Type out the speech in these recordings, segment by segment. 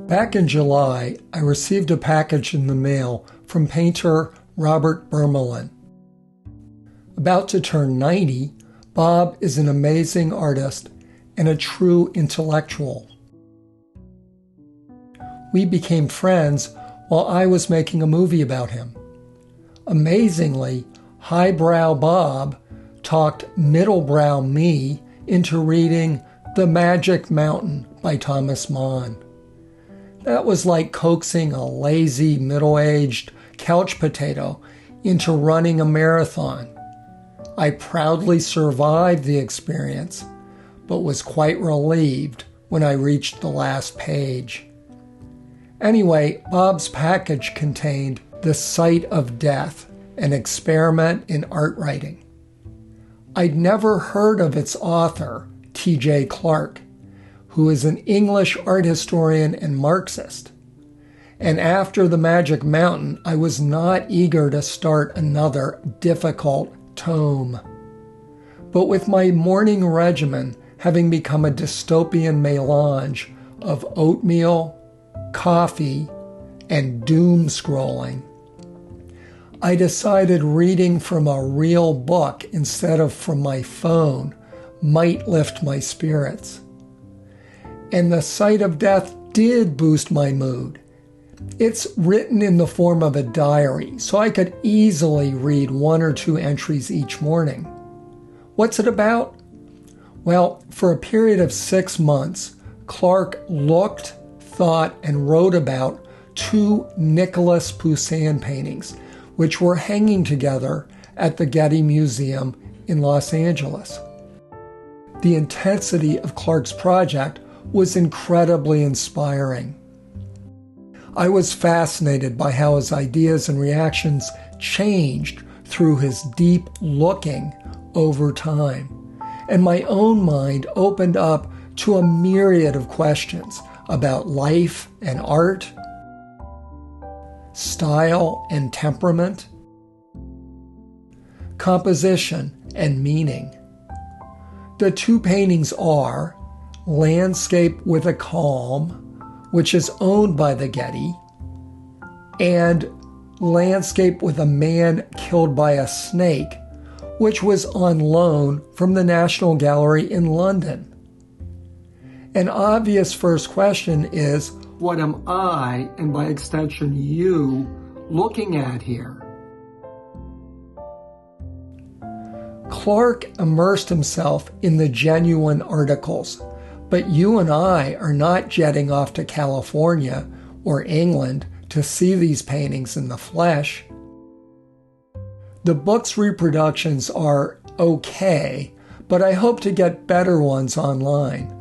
Back in July, I received a package in the mail from painter Robert Birmelin. About to turn 90, Bob is an amazing artist and a true intellectual. We became friends while I was making a movie about him. Amazingly, highbrow Bob talked middlebrow me into reading The Magic Mountain by Thomas Mann. That was like coaxing a lazy, middle-aged couch potato into running a marathon. I proudly survived the experience, but was quite relieved when I reached the last page. Anyway, Bob's package contained The Sight of Death, an experiment in art writing. I'd never heard of its author, T.J. Clark, who is an English art historian and Marxist. And after The Magic Mountain, I was not eager to start another difficult tome. But with my morning regimen having become a dystopian melange of oatmeal, coffee, and doom scrolling, I decided reading from a real book instead of from my phone might lift my spirits. And The Sight of Death did boost my mood. It's written in the form of a diary, so I could easily read 1 or 2 entries each morning. What's it about? Well, for a period of 6 months, Clark looked, thought, and wrote about 2 Nicholas Poussin paintings, which were hanging together at the Getty Museum in Los Angeles. The intensity of Clark's project was incredibly inspiring. I was fascinated by how his ideas and reactions changed through his deep looking over time, and my own mind opened up to a myriad of questions about life and art, style and temperament, composition and meaning. The 2 paintings are Landscape with a Calm, which is owned by the Getty, and Landscape with a Man Killed by a Snake, which was on loan from the National Gallery in London. An obvious first question is, what am I, and by extension you, looking at here? Clark immersed himself in the genuine articles, but you and I are not jetting off to California or England to see these paintings in the flesh. The book's reproductions are okay, but I hope to get better ones online.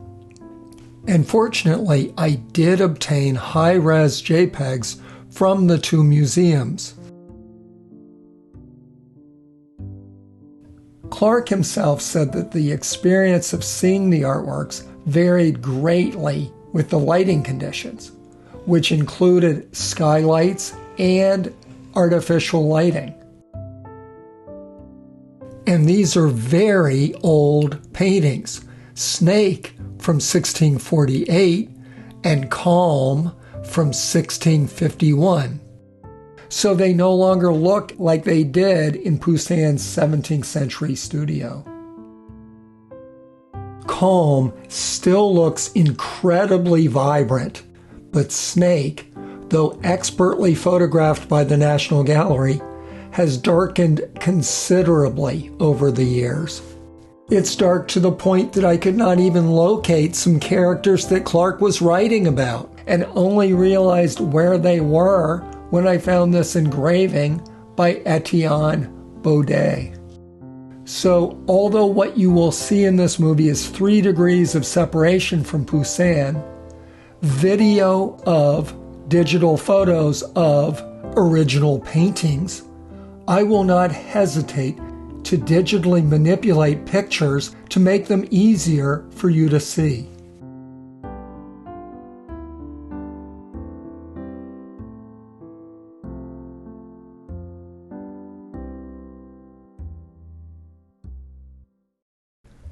And fortunately, I did obtain high-res JPEGs from the 2 museums. Clark himself said that the experience of seeing the artworks varied greatly with the lighting conditions, which included skylights and artificial lighting. And these are very old paintings. Snake from 1648 and Calm from 1651. So they no longer look like they did in Poussin's 17th century studio. Calm still looks incredibly vibrant, but Snake, though expertly photographed by the National Gallery, has darkened considerably over the years. It's dark to the point that I could not even locate some characters that Clark was writing about, and only realized where they were when I found this engraving by Etienne Baudet. So, although what you will see in this movie is 3 degrees of separation from Poussin, video of digital photos of original paintings, I will not hesitate to digitally manipulate pictures to make them easier for you to see.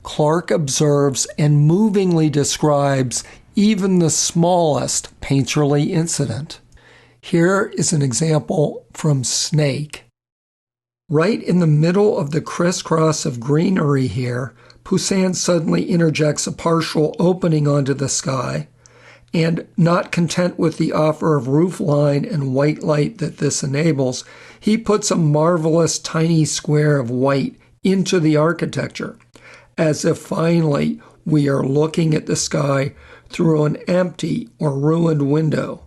Clark observes and movingly describes even the smallest painterly incident. Here is an example from Snake. Right in the middle of the crisscross of greenery here, Poussin suddenly interjects a partial opening onto the sky, and not content with the offer of roof line and white light that this enables, he puts a marvelous tiny square of white into the architecture, as if finally we are looking at the sky through an empty or ruined window.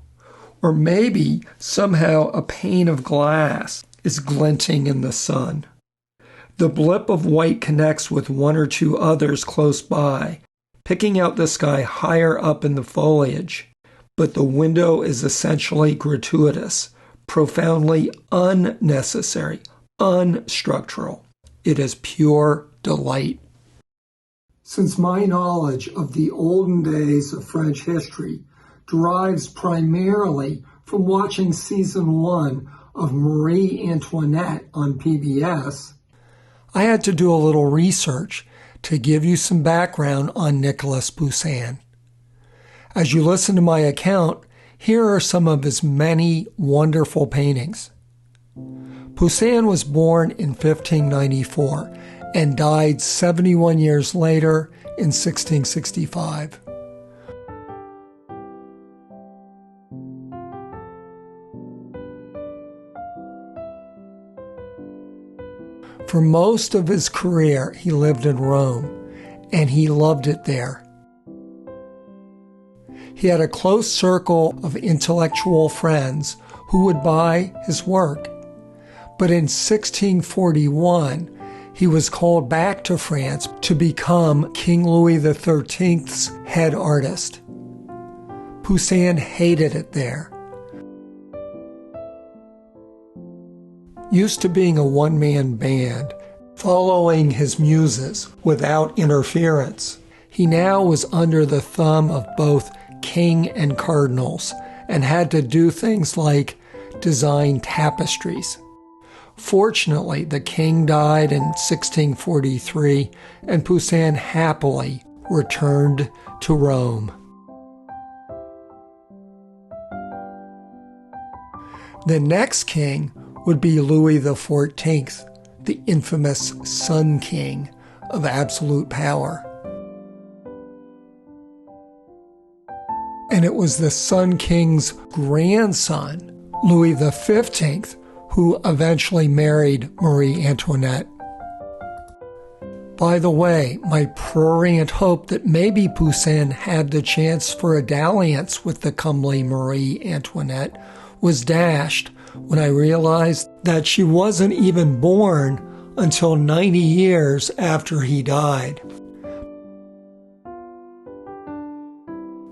Or maybe somehow a pane of glass is glinting in the sun. The blip of white connects with one or two others close by, picking out the sky higher up in the foliage. But the window is essentially gratuitous, profoundly unnecessary, unstructural. It is pure delight. Since my knowledge of the olden days of French history derives primarily from watching season 1 of Marie Antoinette on PBS, I had to do a little research to give you some background on Nicholas Poussin. As you listen to my account, here are some of his many wonderful paintings. Poussin was born in 1594 and died 71 years later in 1665. For most of his career, he lived in Rome, and he loved it there. He had a close circle of intellectual friends who would buy his work. But in 1641, he was called back to France to become King Louis XIII's head artist. Poussin hated it there. Used to being a one-man band, following his muses without interference, he now was under the thumb of both king and cardinals and had to do things like design tapestries. Fortunately, the king died in 1643, and Poussin happily returned to Rome. The next king would be Louis XIV, the infamous Sun King of absolute power. And it was the Sun King's grandson, Louis XV, who eventually married Marie Antoinette. By the way, my prurient hope that maybe Poussin had the chance for a dalliance with the comely Marie Antoinette was dashed when I realized that she wasn't even born until 90 years after he died.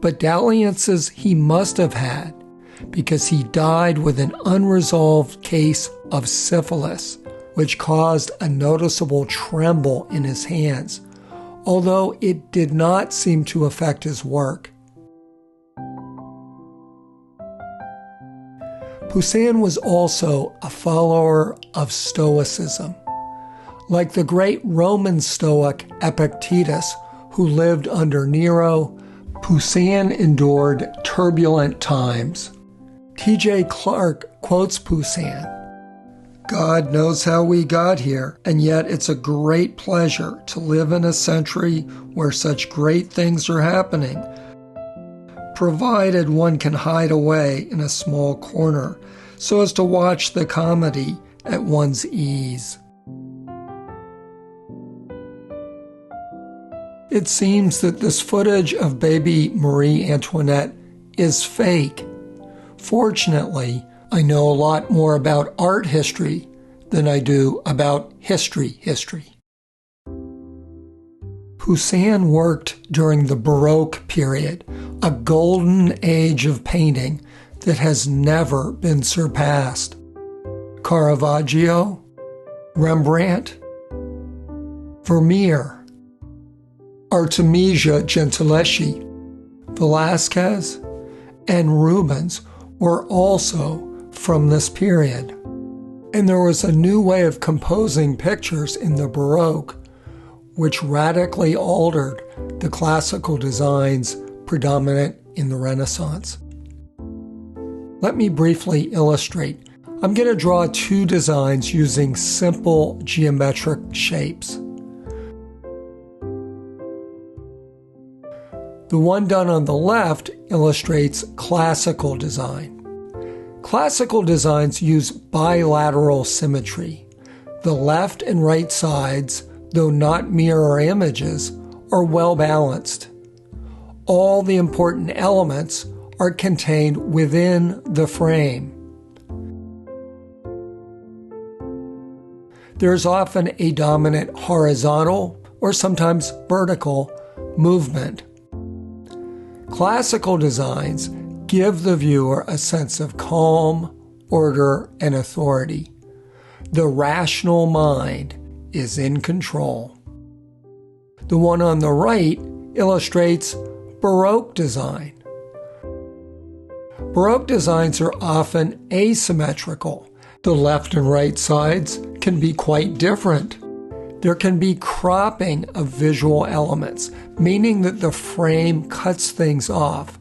But dalliances he must have had, because he died with an unresolved case of syphilis, which caused a noticeable tremble in his hands, although it did not seem to affect his work. Poussin was also a follower of Stoicism. Like the great Roman Stoic Epictetus, who lived under Nero, Poussin endured turbulent times. T.J. Clark quotes Poussin, "God knows how we got here, and yet it's a great pleasure to live in a century where such great things are happening, provided one can hide away in a small corner so as to watch the comedy at one's ease." It seems that this footage of baby Marie Antoinette is fake. Fortunately, I know a lot more about art history than I do about history. Poussin worked during the Baroque period, a golden age of painting that has never been surpassed. Caravaggio, Rembrandt, Vermeer, Artemisia Gentileschi, Velázquez, and Rubens were also from this period. And there was a new way of composing pictures in the Baroque, which radically altered the classical designs predominant in the Renaissance. Let me briefly illustrate. I'm going to draw two designs using simple geometric shapes. The one done on the left illustrates classical design. Classical designs use bilateral symmetry. The left and right sides, though not mirror images, are well balanced. All the important elements are contained within the frame. There's often a dominant horizontal or sometimes vertical movement. Classical designs give the viewer a sense of calm, order, and authority. The rational mind is in control. The one on the right illustrates Baroque design. Baroque designs are often asymmetrical. The left and right sides can be quite different. There can be cropping of visual elements, meaning that the frame cuts things off,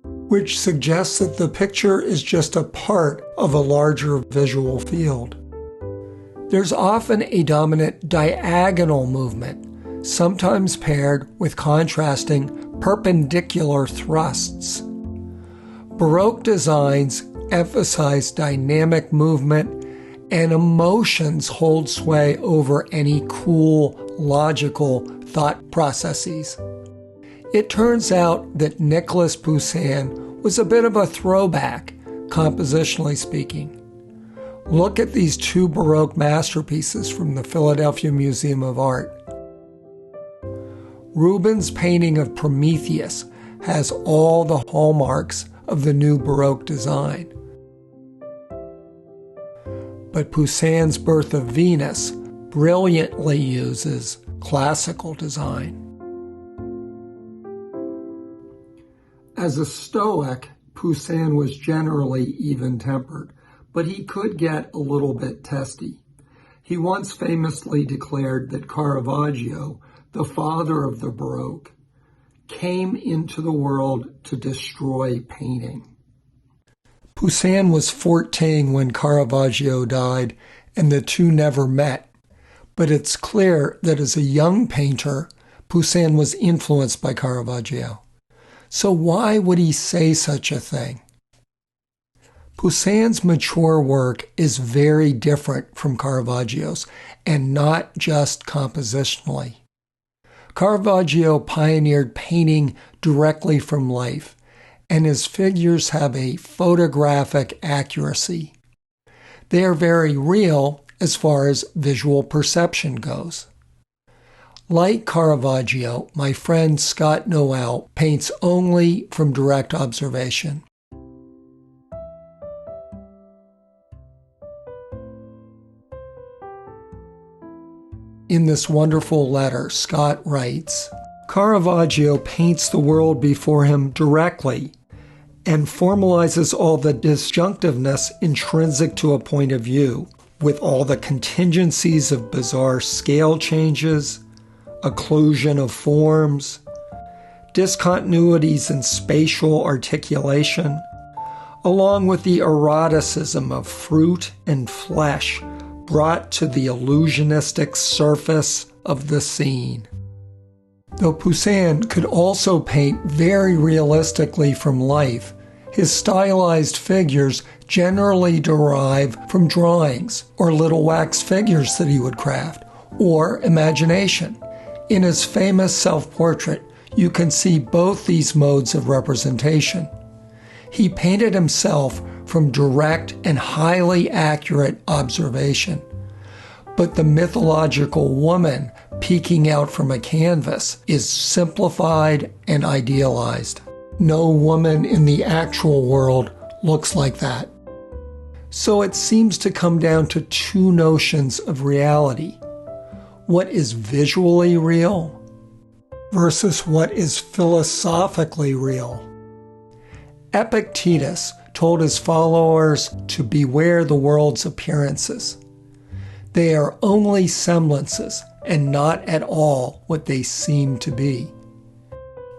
which suggests that the picture is just a part of a larger visual field. There's often a dominant diagonal movement, sometimes paired with contrasting perpendicular thrusts. Baroque designs emphasize dynamic movement, and emotions hold sway over any cool, logical thought processes. It turns out that Nicholas Poussin was a bit of a throwback, compositionally speaking. Look at these two Baroque masterpieces from the Philadelphia Museum of Art. Rubens' painting of Prometheus has all the hallmarks of the new Baroque design. But Poussin's Birth of Venus brilliantly uses classical design. As a Stoic, Poussin was generally even-tempered, but he could get a little bit testy. He once famously declared that Caravaggio, the father of the Baroque, came into the world to destroy painting. Poussin was 14 when Caravaggio died, and the two never met. But it's clear that as a young painter, Poussin was influenced by Caravaggio. So why would he say such a thing? Poussin's mature work is very different from Caravaggio's, and not just compositionally. Caravaggio pioneered painting directly from life, and his figures have a photographic accuracy. They are very real as far as visual perception goes. Like Caravaggio, my friend Scott Noel paints only from direct observation. In this wonderful letter, Scott writes, Caravaggio paints the world before him directly and formalizes all the disjunctiveness intrinsic to a point of view, with all the contingencies of bizarre scale changes, occlusion of forms, discontinuities in spatial articulation, along with the eroticism of fruit and flesh brought to the illusionistic surface of the scene. Though Poussin could also paint very realistically from life, his stylized figures generally derive from drawings or little wax figures that he would craft, or imagination. In his famous self-portrait, you can see both these modes of representation. He painted himself from direct and highly accurate observation. But the mythological woman peeking out from a canvas is simplified and idealized. No woman in the actual world looks like that. So it seems to come down to two notions of reality. What is visually real versus what is philosophically real. Epictetus told his followers to beware the world's appearances. They are only semblances and not at all what they seem to be.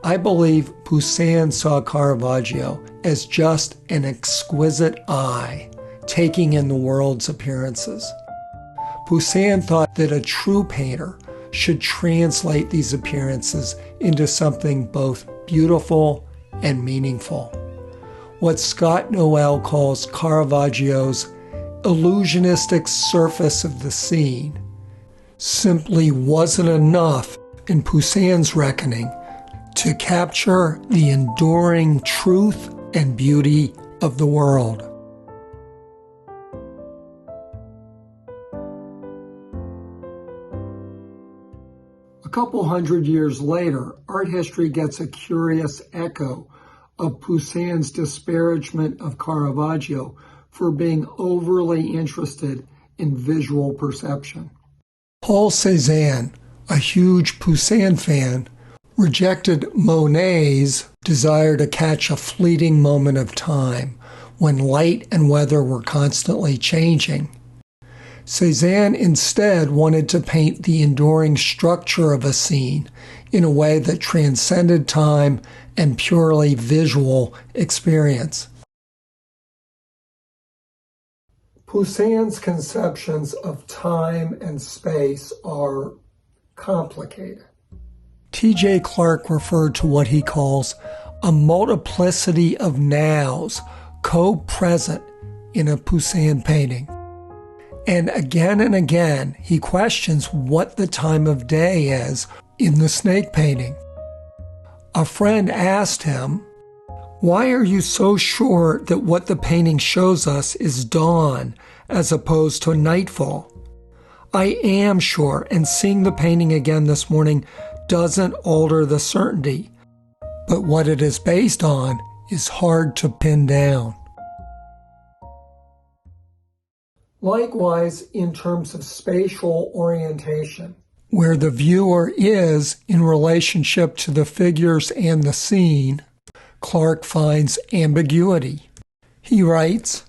I believe Poussin saw Caravaggio as just an exquisite eye, taking in the world's appearances. Poussin thought that a true painter should translate these appearances into something both beautiful and meaningful. What Scott Noel calls Caravaggio's illusionistic surface of the scene simply wasn't enough in Poussin's reckoning to capture the enduring truth and beauty of the world. A couple hundred years later, art history gets a curious echo of Poussin's disparagement of Caravaggio for being overly interested in visual perception. Paul Cézanne, a huge Poussin fan, rejected Monet's desire to catch a fleeting moment of time when light and weather were constantly changing. Cézanne instead wanted to paint the enduring structure of a scene in a way that transcended time and purely visual experience. Poussin's conceptions of time and space are complicated. T.J. Clark referred to what he calls a multiplicity of nows co-present in a Poussin painting. And again, he questions what the time of day is in the snake painting. A friend asked him, "Why are you so sure that what the painting shows us is dawn as opposed to nightfall?" "I am sure, and seeing the painting again this morning doesn't alter the certainty, but what it is based on is hard to pin down." Likewise, in terms of spatial orientation, where the viewer is in relationship to the figures and the scene, Clark finds ambiguity. He writes,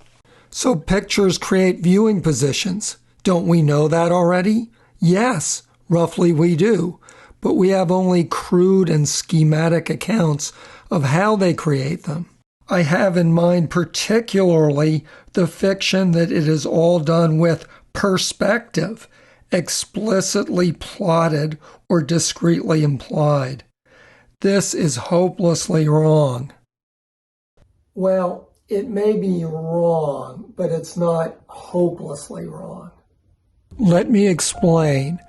"So pictures create viewing positions. Don't we know that already? Yes, roughly we do, but we have only crude and schematic accounts of how they create them. I have in mind particularly the fiction that it is all done with perspective, explicitly plotted or discreetly implied. This is hopelessly wrong." Well, it may be wrong, but it's not hopelessly wrong. Let me explain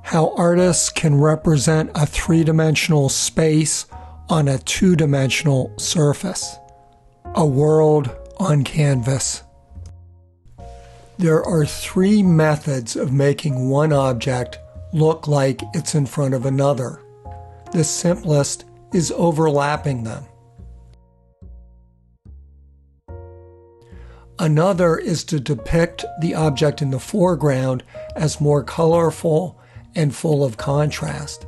how artists can represent a three-dimensional space on a two-dimensional surface. A world on canvas. There are three methods of making one object look like it's in front of another. The simplest is overlapping them. Another is to depict the object in the foreground as more colorful and full of contrast.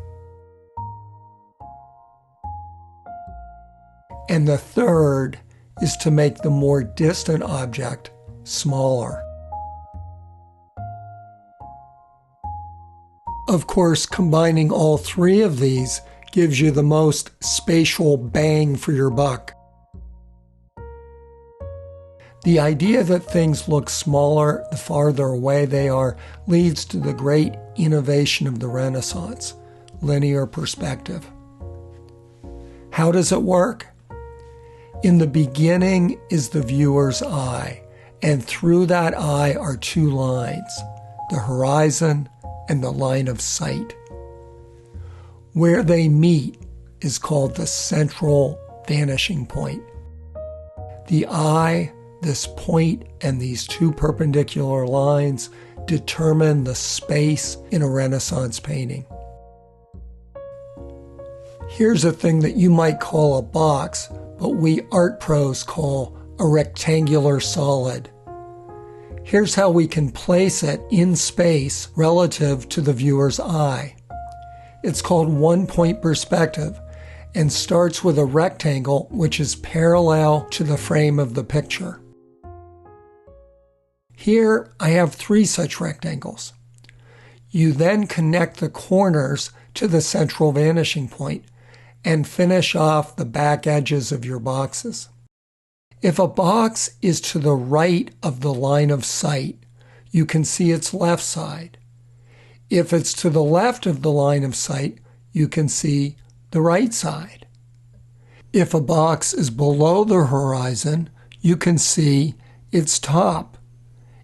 And the third is to make the more distant object smaller. Of course, combining all three of these gives you the most spatial bang for your buck. The idea that things look smaller the farther away they are leads to the great innovation of the Renaissance, linear perspective. How does it work? In the beginning is the viewer's eye, and through that eye are two lines, the horizon and the line of sight. Where they meet is called the central vanishing point. The eye, this point, and these two perpendicular lines determine the space in a Renaissance painting. Here's a thing that you might call a box, but we art pros call a rectangular solid. Here's how we can place it in space relative to the viewer's eye. It's called one-point perspective and starts with a rectangle which is parallel to the frame of the picture. Here I have three such rectangles. You then connect the corners to the central vanishing point, and finish off the back edges of your boxes. If a box is to the right of the line of sight, you can see its left side. If it's to the left of the line of sight, you can see the right side. If a box is below the horizon, you can see its top.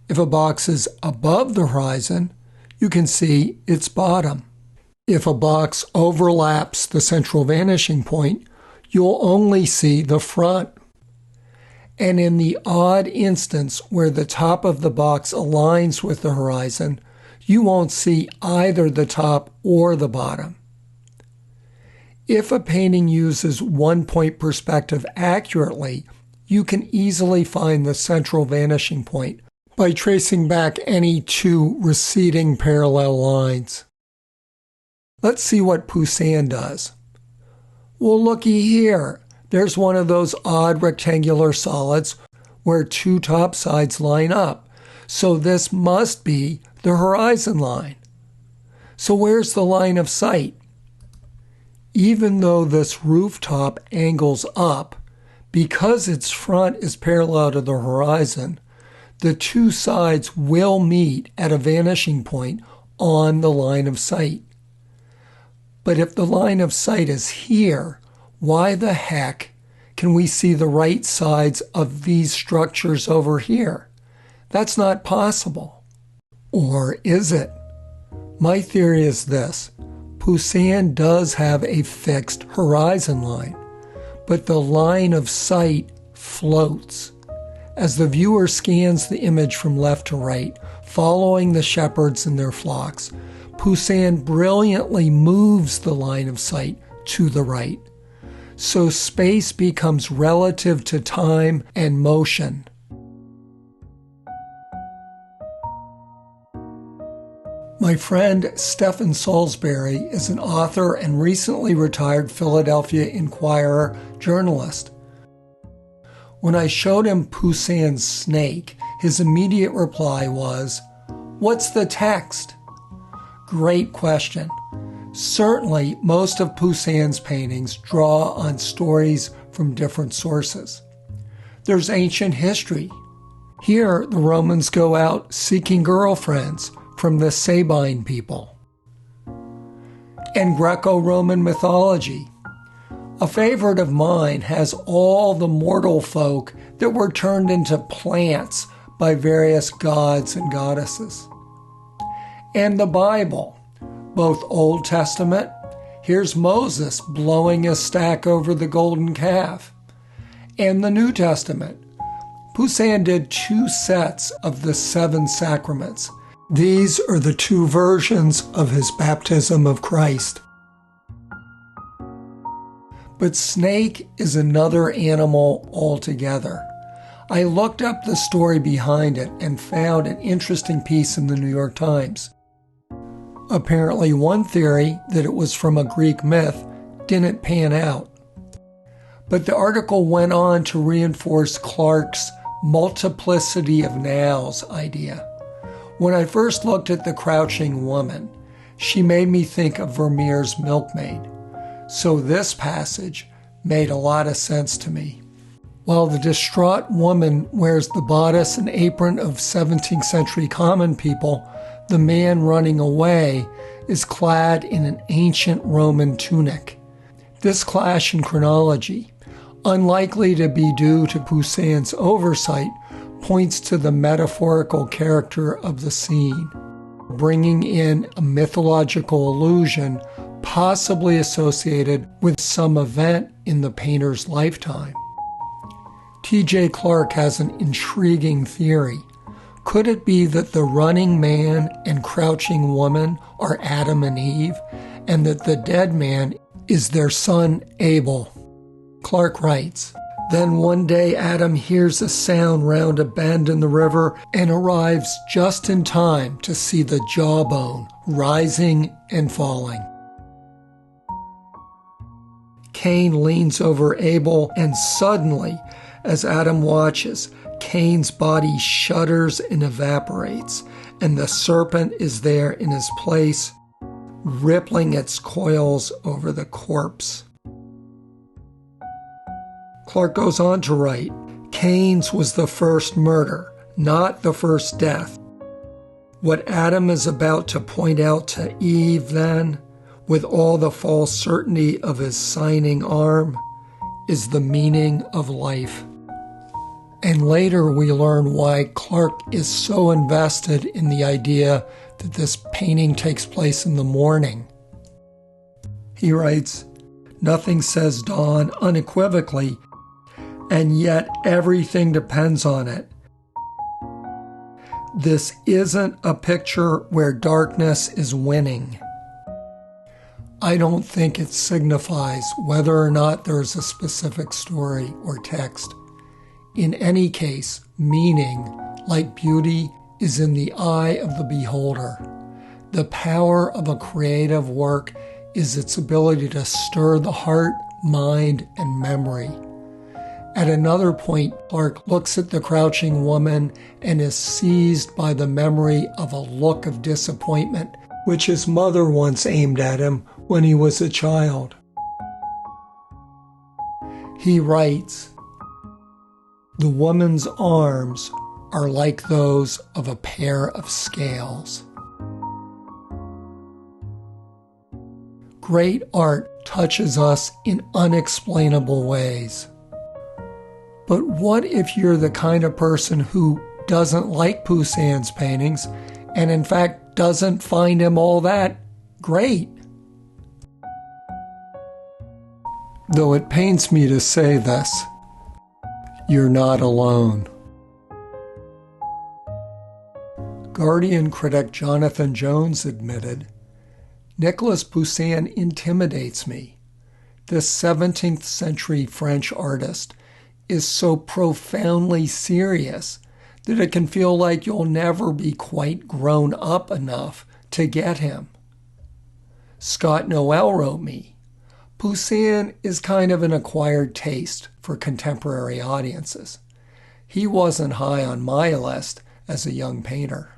If a box is above the horizon, you can see its bottom. If a box overlaps the central vanishing point, you'll only see the front. And in the odd instance where the top of the box aligns with the horizon, you won't see either the top or the bottom. If a painting uses one-point perspective accurately, you can easily find the central vanishing point by tracing back any two receding parallel lines. Let's see what Poussin does. Well, looky here. There's one of those odd rectangular solids where two top sides line up. So this must be the horizon line. So where's the line of sight? Even though this rooftop angles up, because its front is parallel to the horizon, the two sides will meet at a vanishing point on the line of sight. But if the line of sight is here, why the heck can we see the right sides of these structures over here? That's not possible. Or is it? My theory is this. Poussin does have a fixed horizon line, but the line of sight floats. As the viewer scans the image from left to right, following the shepherds and their flocks, Poussin brilliantly moves the line of sight to the right. So space becomes relative to time and motion. My friend Stephen Salisbury is an author and recently retired Philadelphia Inquirer journalist. When I showed him Poussin's snake, his immediate reply was, "What's the text?" Great question. Certainly, most of Poussin's paintings draw on stories from different sources. There's ancient history. Here, the Romans go out seeking girlfriends from the Sabine people. And Greco-Roman mythology. A favorite of mine has all the mortal folk that were turned into plants by various gods and goddesses. And the Bible, both Old Testament, here's Moses blowing a stack over the golden calf, and the New Testament. Poussin did 2 sets of the 7 sacraments. These are the 2 versions of his baptism of Christ. But snake is another animal altogether. I looked up the story behind it and found an interesting piece in the New York Times. Apparently, one theory that it was from a Greek myth didn't pan out. But the article went on to reinforce Clarke's multiplicity of nows idea. When I first looked at the crouching woman, she made me think of Vermeer's Milkmaid. So this passage made a lot of sense to me. While the distraught woman wears the bodice and apron of 17th century common people, the man running away is clad in an ancient Roman tunic. This clash in chronology, unlikely to be due to Poussin's oversight, points to the metaphorical character of the scene, bringing in a mythological allusion possibly associated with some event in the painter's lifetime. T.J. Clarke has an intriguing theory. Could it be that the running man and crouching woman are Adam and Eve, and that the dead man is their son Abel? Clarke writes, "Then one day Adam hears a sound round a bend in the river and arrives just in time to see the jawbone rising and falling. Cain leans over Abel, and suddenly, as Adam watches, Cain's body shudders and evaporates, and the serpent is there in his place, rippling its coils over the corpse." Clark goes on to write, Cain's was the first murder, not the first death. What Adam is about to point out to Eve then, with all the false certainty of his signing arm, is the meaning of life. And later we learn why Clark is so invested in the idea that this painting takes place in the morning. He writes, nothing says dawn unequivocally, and yet everything depends on it. This isn't a picture where darkness is winning. I don't think it signifies whether or not there's a specific story or text. In any case, meaning, like beauty, is in the eye of the beholder. The power of a creative work is its ability to stir the heart, mind, and memory. At another point, Clark looks at the crouching woman and is seized by the memory of a look of disappointment, which his mother once aimed at him when he was a child. He writes, the woman's arms are like those of a pair of scales. Great art touches us in unexplainable ways. But what if you're the kind of person who doesn't like Poussin's paintings and in fact doesn't find him all that great? Though it pains me to say this, you're not alone. Guardian critic Jonathan Jones admitted, Nicholas Poussin intimidates me. This 17th century French artist is so profoundly serious that it can feel like you'll never be quite grown up enough to get him. Scott Noel wrote me, Poussin is kind of an acquired taste for contemporary audiences. He wasn't high on my list as a young painter.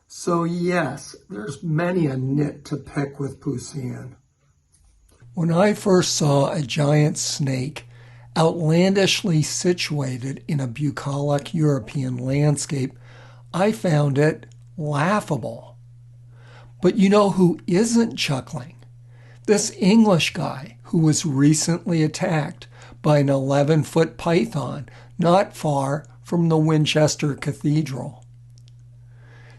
So yes, there's many a nit to pick with Poussin. When I first saw a giant snake outlandishly situated in a bucolic European landscape, I found it laughable. But you know who isn't chuckling? This English guy who was recently attacked by an 11-foot python not far from the Winchester Cathedral.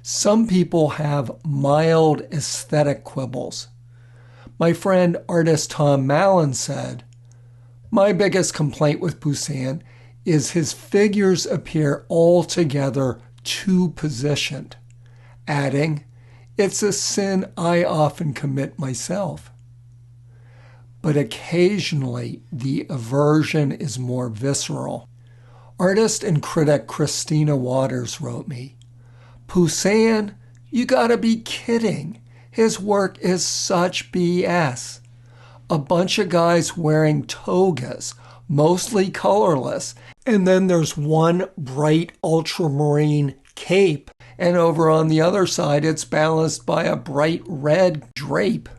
Some people have mild aesthetic quibbles. My friend artist Tom Mallon said, my biggest complaint with Poussin is his figures appear altogether too positioned, adding, it's a sin I often commit myself. But occasionally the aversion is more visceral. Artist and critic Christina Waters wrote me, Poussin, you gotta be kidding. His work is such BS. A bunch of guys wearing togas, mostly colorless, and then there's one bright ultramarine cape, and over on the other side it's balanced by a bright red drape.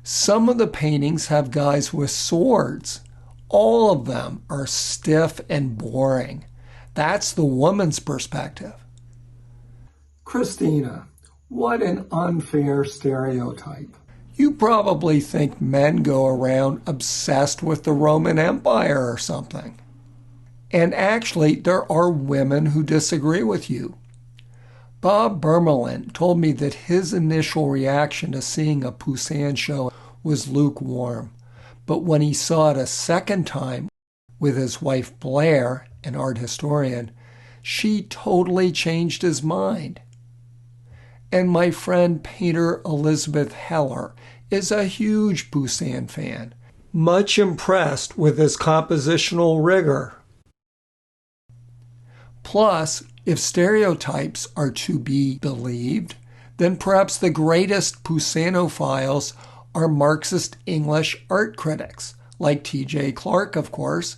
Some of the paintings have guys with swords. All of them are stiff and boring. That's the woman's perspective. Christina, what an unfair stereotype. You probably think men go around obsessed with the Roman Empire or something. And actually, there are women who disagree with you. Bob Birmelin told me that his initial reaction to seeing a Poussin show was lukewarm, but when he saw it a second time with his wife Blair, an art historian, she totally changed his mind. And my friend painter Elizabeth Heller is a huge Poussin fan, much impressed with his compositional rigor. Plus, if stereotypes are to be believed, then perhaps the greatest Poussинophiles are Marxist English art critics, like T.J. Clark, of course,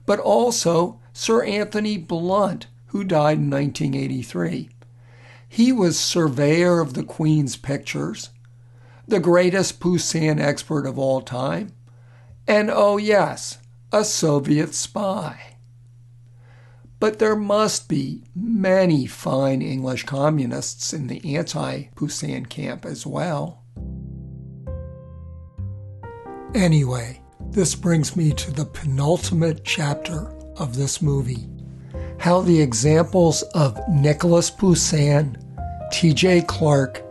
but also Sir Anthony Blunt, who died in 1983. He was surveyor of the Queen's pictures, the greatest Poussin expert of all time, and oh yes, a Soviet spy. But there must be many fine English communists in the anti-Poussin camp as well. Anyway, this brings me to the penultimate chapter of this movie. How the examples of Nicholas Poussin, T.J. Clarke,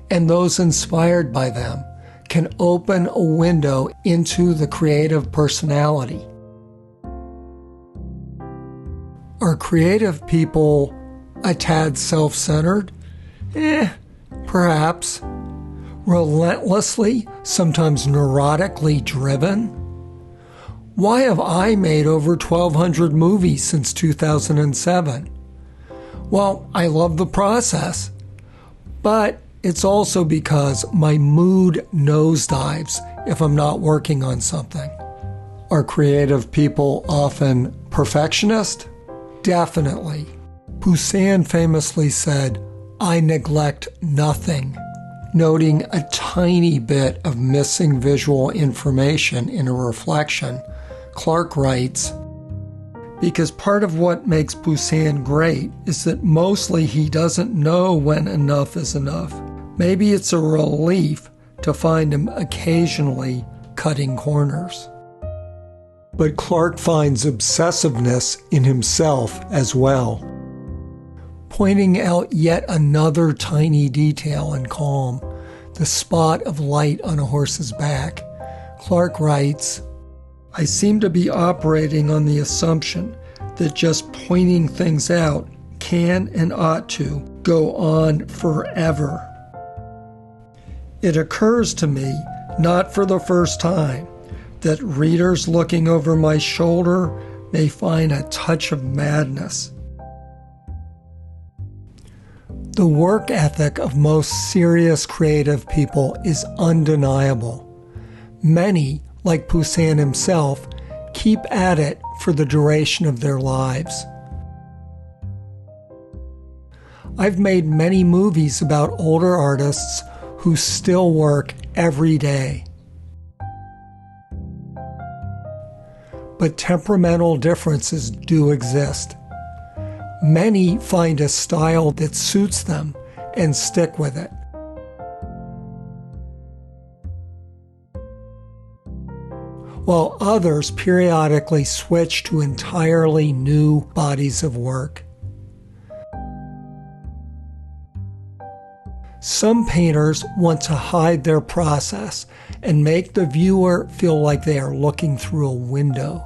and those inspired by them can open a window into the creative personality. Are creative people a tad self-centered? Perhaps. Relentlessly, sometimes neurotically driven? Why have I made over 1,200 movies since 2007? Well, I love the process, but it's also because my mood nosedives if I'm not working on something. Are creative people often perfectionist? Definitely. Poussin famously said, "I neglect nothing," noting a tiny bit of missing visual information in a reflection. Clarke writes, "Because part of what makes Poussin great is that mostly he doesn't know when enough is enough. Maybe it's a relief to find him occasionally cutting corners." But Clarke finds obsessiveness in himself as well. Pointing out yet another tiny detail in Calm, the spot of light on a horse's back, Clarke writes, "I seem to be operating on the assumption that just pointing things out can and ought to go on forever. It occurs to me, not for the first time, that readers looking over my shoulder may find a touch of madness." The work ethic of most serious creative people is undeniable. Many, like Poussin himself, keep at it for the duration of their lives. I've made many movies about older artists who still work every day. But temperamental differences do exist. Many find a style that suits them and stick with it. While others periodically switch to entirely new bodies of work. Some painters want to hide their process and make the viewer feel like they are looking through a window.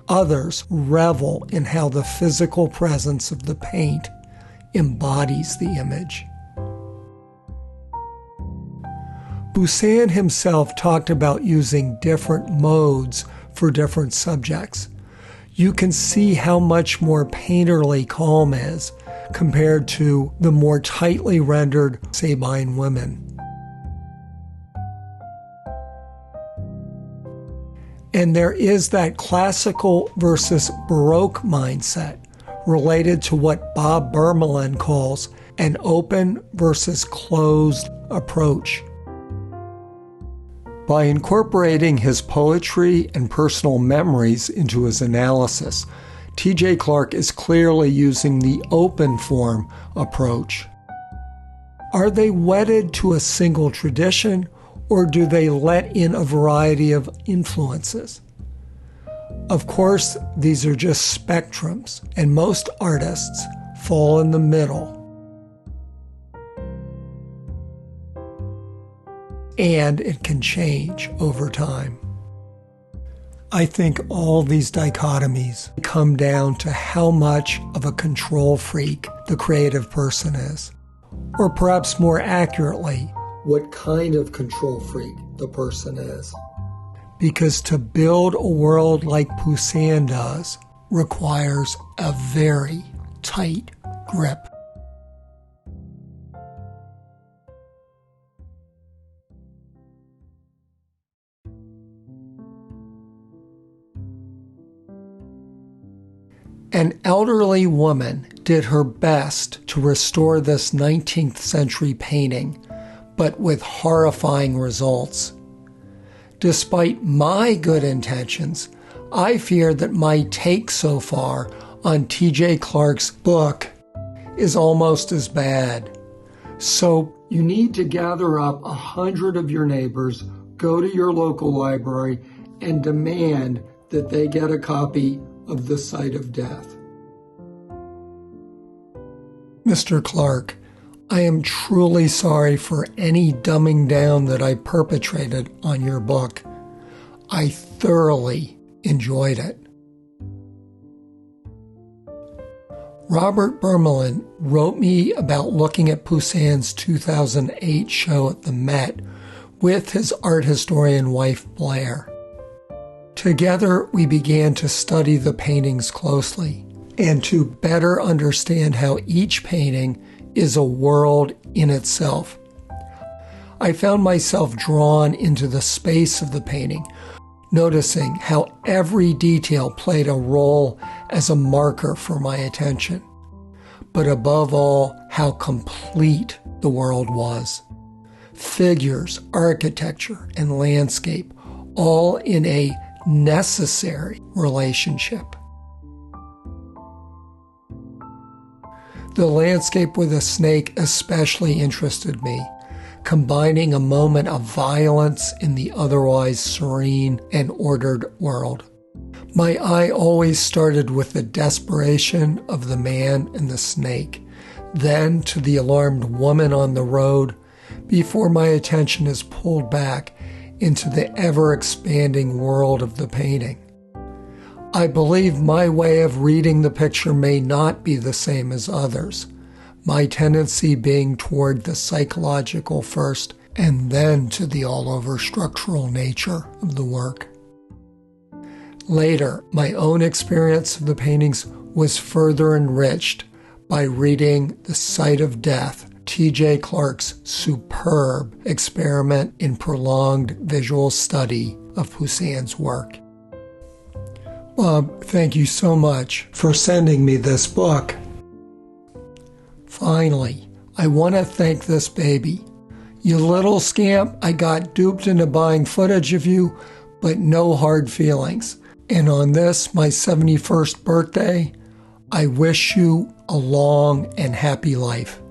Others revel in how the physical presence of the paint embodies the image. Poussin himself talked about using different modes for different subjects. You can see how much more painterly Calm is compared to the more tightly rendered Sabine women. And there is that classical versus Baroque mindset related to what Bob Birmelin calls an open versus closed approach. By incorporating his poetry and personal memories into his analysis, T.J. Clarke is clearly using the open form approach. Are they wedded to a single tradition, or do they let in a variety of influences? Of course, these are just spectrums, and most artists fall in the middle. And it can change over time. I think all these dichotomies come down to how much of a control freak the creative person is. Or perhaps more accurately, what kind of control freak the person is. Because to build a world like Poussin does requires a very tight grip. An elderly woman did her best to restore this 19th century painting, but with horrifying results. Despite my good intentions, I fear that my take so far on T.J. Clarke's book is almost as bad. So you need to gather up 100 of your neighbors, go to your local library, and demand that they get a copy of The Sight of Death. Mr. Clarke, I am truly sorry for any dumbing down that I perpetrated on your book. I thoroughly enjoyed it. Robert Birmelin wrote me about looking at Poussin's 2008 show at the Met with his art historian wife Blair. Together, we began to study the paintings closely and to better understand how each painting is a world in itself. I found myself drawn into the space of the painting, noticing how every detail played a role as a marker for my attention. But above all, how complete the world was. Figures, architecture, and landscape, all in a necessary relationship. The landscape with a snake especially interested me, combining a moment of violence in the otherwise serene and ordered world. My eye always started with the desperation of the man and the snake, then to the alarmed woman on the road, before my attention is pulled back into the ever-expanding world of the painting. I believe my way of reading the picture may not be the same as others, my tendency being toward the psychological first and then to the all-over structural nature of the work. Later, my own experience of the paintings was further enriched by reading The Sight of Death, T.J. Clarke's superb experiment in prolonged visual study of Poussin's work. Bob, thank you so much for sending me this book. Finally, I want to thank this baby. You little scamp, I got duped into buying footage of you, but no hard feelings. And on this, my 71st birthday, I wish you a long and happy life.